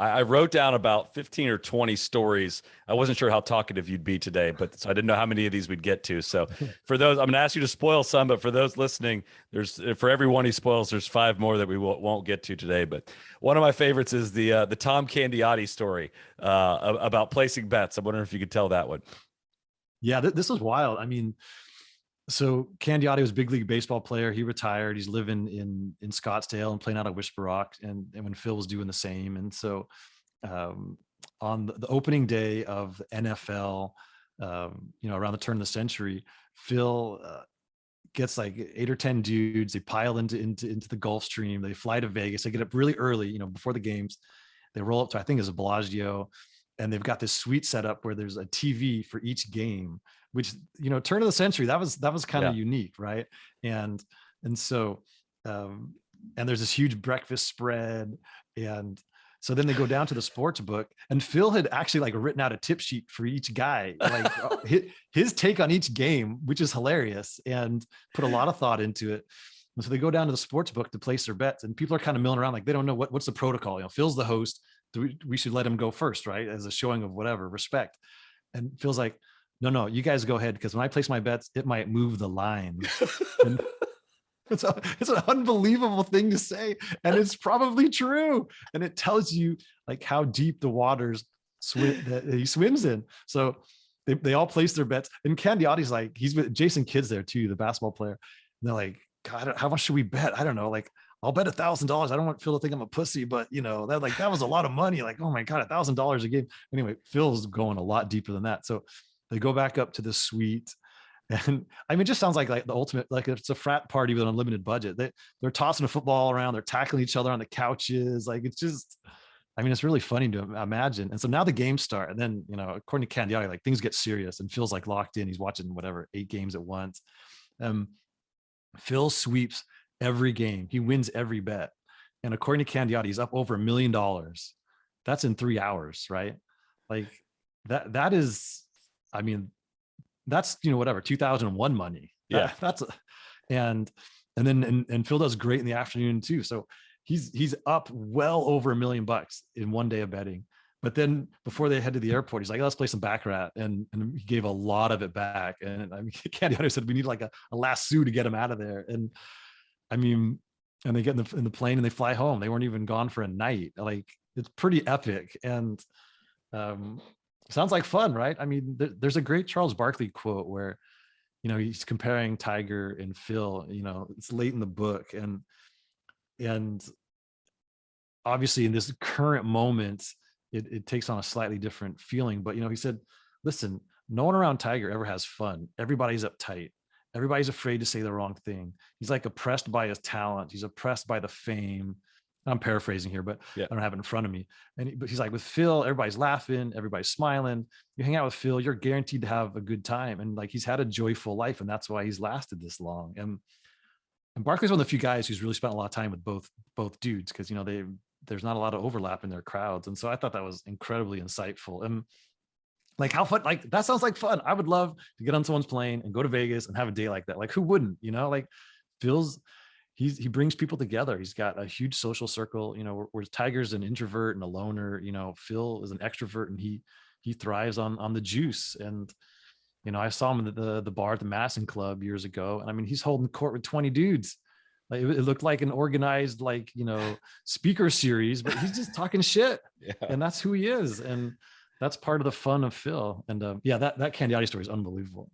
I wrote down about 15 or 20 stories. I wasn't sure how talkative you'd be today, but so I didn't know how many of these we'd get to. So for those, I'm going to ask you to spoil some, but for those listening, for every one he spoils, there's 5 more that we won't get to today. But one of my favorites is the Tom Candiotti story about placing bets. I'm wondering if you could tell that one. Yeah, this was wild. I mean, so Candiotti was a big league baseball player. He retired. He's living in Scottsdale and playing out of Whisper Rock. And when Phil was doing the same. And so on the opening day of the NFL, around the turn of the century, Phil gets like 8 or 10 dudes. They pile into the Gulf Stream. They fly to Vegas. They get up really early, before the games. They roll up to, I think it's a Bellagio, and they've got this suite set up where there's a TV for each game, which, turn of the century, that was kind of unique. Right. And so, and there's this huge breakfast spread. And so then they go down to the sports book, and Phil had actually like written out a tip sheet for each guy, like his take on each game, which is hilarious, and put a lot of thought into it. And so they go down to the sports book to place their bets, and people are kind of milling around. Like, they don't know what's the protocol. Phil's the host. We should let him go first, right? As a showing of whatever respect. And Phil's like, no, you guys go ahead, because when I place my bets, it might move the line. And it's an unbelievable thing to say, and it's probably true. And it tells you like how deep the waters that he swims in. So they all place their bets, and Candiotti's like, he's with Jason Kidd's there too, the basketball player. And they're like, God, how much should we bet? I don't know. Like, I'll bet $1,000. I don't want Phil to think I'm a pussy, but that was a lot of money. Like, oh my God, $1,000 a game. Anyway, Phil's going a lot deeper than that. So they go back up to the suite. And I mean, it just sounds like the ultimate, like it's a frat party with an unlimited budget. They're tossing a football around. They're tackling each other on the couches. Like, it's just, I mean, it's really funny to imagine. And so now the games start. And then, according to Candiotti, like things get serious, and Phil's like locked in. He's watching 8 games at once. Phil sweeps every game. He wins every bet. And according to Candiotti, he's up over $1 million. That's in 3 hours, right? Like that is, I mean, that's, 2001 money. And then Phil does great in the afternoon too. So he's up well over $1 million in one day of betting. But then before they head to the airport, he's like, let's play some baccarat. And he gave a lot of it back. And I mean, Candiotti said, we need like a lasso to get him out of there. And I mean, and they get in the plane and they fly home. They weren't even gone for a night. Like, it's pretty epic. And sounds like fun, right? I mean, there's a great Charles Barkley quote where, he's comparing Tiger and Phil, it's late in the book. And obviously in this current moment, it takes on a slightly different feeling. But, he said, listen, no one around Tiger ever has fun. Everybody's uptight. Everybody's afraid to say the wrong thing. He's like oppressed by his talent. He's oppressed by the fame. I'm paraphrasing here, but I don't have it in front of me. But he's like, with Phil, everybody's laughing, everybody's smiling. You hang out with Phil, you're guaranteed to have a good time. And like, he's had a joyful life, and that's why he's lasted this long. And Barkley's one of the few guys who's really spent a lot of time with both dudes, because there's not a lot of overlap in their crowds. And so I thought that was incredibly insightful. And like, how fun, like, that sounds like fun. I would love to get on someone's plane and go to Vegas and have a day like that. Like, who wouldn't, like Phil's, he brings people together. He's got a huge social circle, whereas Tiger's an introvert and a loner. Phil is an extrovert, and he thrives on the juice. And, I saw him at the bar at the Madison Club years ago. And I mean, he's holding court with 20 dudes. Like, it looked like an organized, speaker series, but he's just talking shit. Yeah. And that's who he is. And that's part of the fun of Phil. And that Candiotti story is unbelievable.